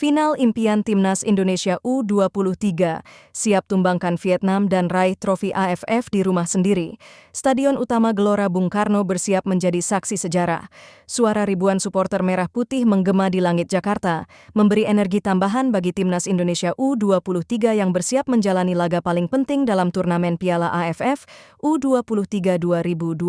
Final impian Timnas Indonesia U23, siap tumbangkan Vietnam dan raih trofi AFF di rumah sendiri. Stadion utama Gelora Bung Karno bersiap menjadi saksi sejarah. Suara ribuan supporter merah putih menggema di langit Jakarta, memberi energi tambahan bagi Timnas Indonesia U23 yang bersiap menjalani laga paling penting dalam turnamen Piala AFF U23 2025.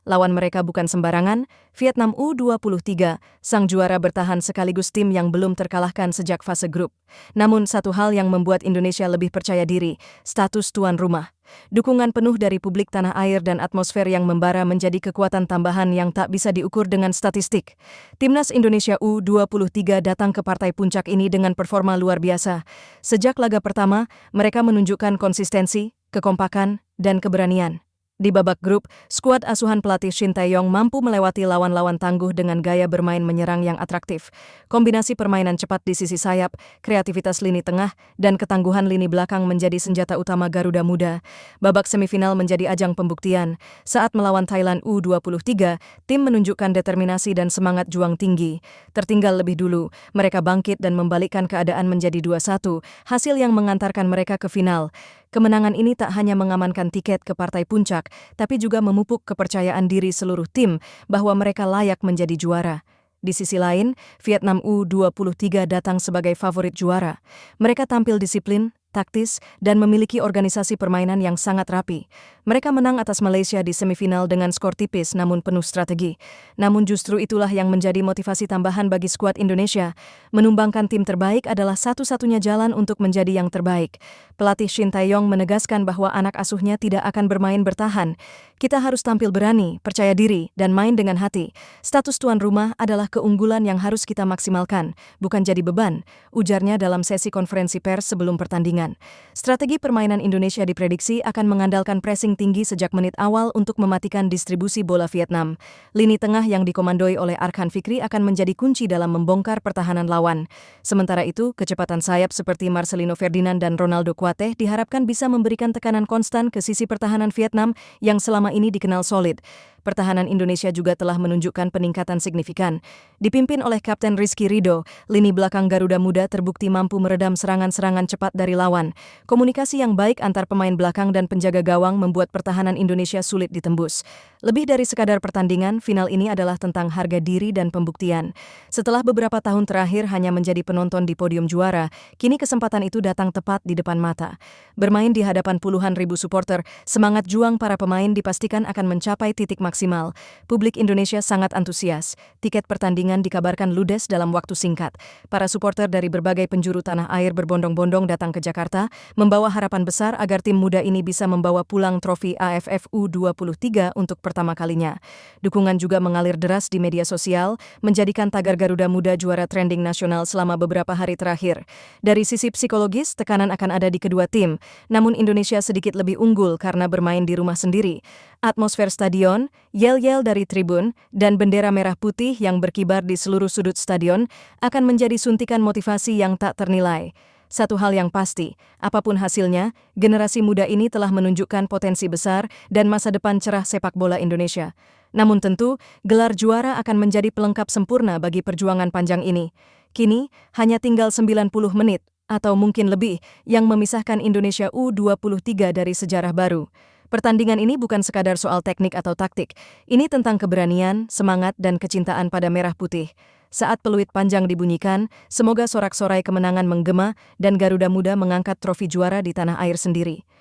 Lawan mereka bukan sembarangan, Vietnam U23, sang juara bertahan sekaligus tim yang belum terkalahkan sejak fase grup. Namun satu hal yang membuat Indonesia lebih percaya diri, status tuan rumah. Dukungan penuh dari publik tanah air dan atmosfer yang membara menjadi kekuatan tambahan yang tak bisa diukur dengan statistik. Timnas Indonesia U23 datang ke partai puncak ini dengan performa luar biasa. Sejak laga pertama, mereka menunjukkan konsistensi, kekompakan, dan keberanian. Di babak grup, skuad asuhan pelatih Shin Tae-yong mampu melewati lawan-lawan tangguh dengan gaya bermain menyerang yang atraktif. Kombinasi permainan cepat di sisi sayap, kreativitas lini tengah, dan ketangguhan lini belakang menjadi senjata utama Garuda Muda. Babak semifinal menjadi ajang pembuktian. Saat melawan Thailand U23, tim menunjukkan determinasi dan semangat juang tinggi. Tertinggal lebih dulu, mereka bangkit dan membalikkan keadaan menjadi 2-1, hasil yang mengantarkan mereka ke final. Kemenangan ini tak hanya mengamankan tiket ke partai puncak, tapi juga memupuk kepercayaan diri seluruh tim bahwa mereka layak menjadi juara. Di sisi lain, Vietnam U23 datang sebagai favorit juara. Mereka tampil disiplin, taktis, dan memiliki organisasi permainan yang sangat rapi. Mereka menang atas Malaysia di semifinal dengan skor tipis namun penuh strategi. Namun justru itulah yang menjadi motivasi tambahan bagi skuad Indonesia. Menumbangkan tim terbaik adalah satu-satunya jalan untuk menjadi yang terbaik. Pelatih Shin Tae-yong menegaskan bahwa anak asuhnya tidak akan bermain bertahan. Kita harus tampil berani, percaya diri, dan main dengan hati. Status tuan rumah adalah keunggulan yang harus kita maksimalkan, bukan jadi beban, ujarnya dalam sesi konferensi pers sebelum pertandingan. Strategi permainan Indonesia diprediksi akan mengandalkan pressing tinggi sejak menit awal untuk mematikan distribusi bola Vietnam. Lini tengah yang dikomandoi oleh Arkan Fikri akan menjadi kunci dalam membongkar pertahanan lawan. Sementara itu, kecepatan sayap seperti Marcelino Ferdinand dan Ronaldo Kuateh diharapkan bisa memberikan tekanan konstan ke sisi pertahanan Vietnam yang selama ini dikenal solid. Pertahanan Indonesia juga telah menunjukkan peningkatan signifikan. Dipimpin oleh Kapten Rizky Ridho, lini belakang Garuda Muda terbukti mampu meredam serangan-serangan cepat dari lawan. Komunikasi yang baik antar pemain belakang dan penjaga gawang membuat pertahanan Indonesia sulit ditembus. Lebih dari sekadar pertandingan, final ini adalah tentang harga diri dan pembuktian. Setelah beberapa tahun terakhir hanya menjadi penonton di podium juara, kini kesempatan itu datang tepat di depan mata. Bermain di hadapan puluhan ribu supporter, semangat juang para pemain dipastikan akan mencapai titik maksimal. Publik Indonesia sangat antusias. Tiket pertandingan dikabarkan ludes dalam waktu singkat. Para supporter dari berbagai penjuru tanah air berbondong-bondong datang ke Jakarta, membawa harapan besar agar tim muda ini bisa membawa pulang trofi AFF U23 untuk pertama kalinya. Dukungan juga mengalir deras di media sosial, menjadikan tagar Garuda Muda juara trending nasional selama beberapa hari terakhir. Dari sisi psikologis, tekanan akan ada di kedua tim, namun Indonesia sedikit lebih unggul karena bermain di rumah sendiri. Atmosfer stadion, yel-yel dari tribun, dan bendera merah putih yang berkibar di seluruh sudut stadion akan menjadi suntikan motivasi yang tak ternilai. Satu hal yang pasti, apapun hasilnya, generasi muda ini telah menunjukkan potensi besar dan masa depan cerah sepak bola Indonesia. Namun tentu, gelar juara akan menjadi pelengkap sempurna bagi perjuangan panjang ini. Kini, hanya tinggal 90 menit, atau mungkin lebih, yang memisahkan Indonesia U23 dari sejarah baru. Pertandingan ini bukan sekadar soal teknik atau taktik. Ini tentang keberanian, semangat, dan kecintaan pada merah putih. Saat peluit panjang dibunyikan, semoga sorak-sorai kemenangan menggema dan Garuda Muda mengangkat trofi juara di tanah air sendiri.